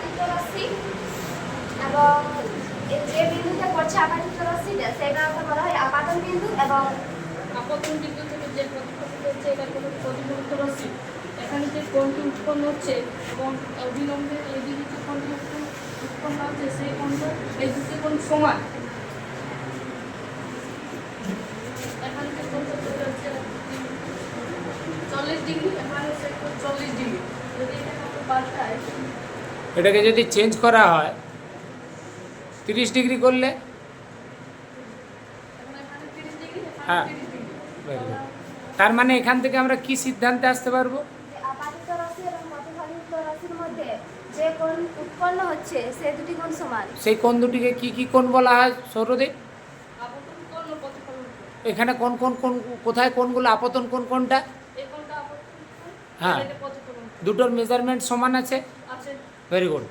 আপাতিত রশ্মি এবং যে বিন্দুতে পড়ছে আপাতিত রশ্মিটা সেটাকে বলা হয় আপাতন বিন্দু। এবং আপতন বিন্দু থেকে যে প্রতিফলিত হচ্ছে এটা কোনো প্রতিফলিত রশ্মি। এখানে যে কোণটি উৎপন্ন হচ্ছে এবং অবিলম্বে এইদিকে যে কোণটি উৎপন্ন হচ্ছে সেই কোণটা এই দুটি কোণ সমান। এখানে যে কোণটা চলে যাচ্ছে 40 ডিগ্রি, এখানে সে 40 ডিগ্রি। যদি এটাকে আমরা পাল্টাই, এটাকে যদি চেঞ্জ করা হয় 30 ডিগ্রি করলে, এখন এখানে 30 ডিগ্রি, হ্যাঁ, এখানে 30 ডিগ্রি। very good। তার মানে এখান থেকে আমরা কি সিদ্ধান্তে আসতে পারবো? যে আপাতিত রশ্মি এবং প্রতিফলিত রশ্মির মধ্যে যে কোণ উৎপন্ন হচ্ছে সে দুটি কোণ সমান। সেই কোণ দুটিকে কি কি কোণ বলা হয় সৌরদীপ? আপতন কোণ ও প্রতিফলন কোণ। এখানে কোন কোন কোন কোথায় কোণগুলো আপতন কোণ কোনটা? এই কোণটা আপতন কোণ, হ্যাঁ। এটা প্রতিফলন কোণ। দুটোর মেজারমেন্ট সমান আছে। আছে। Very good.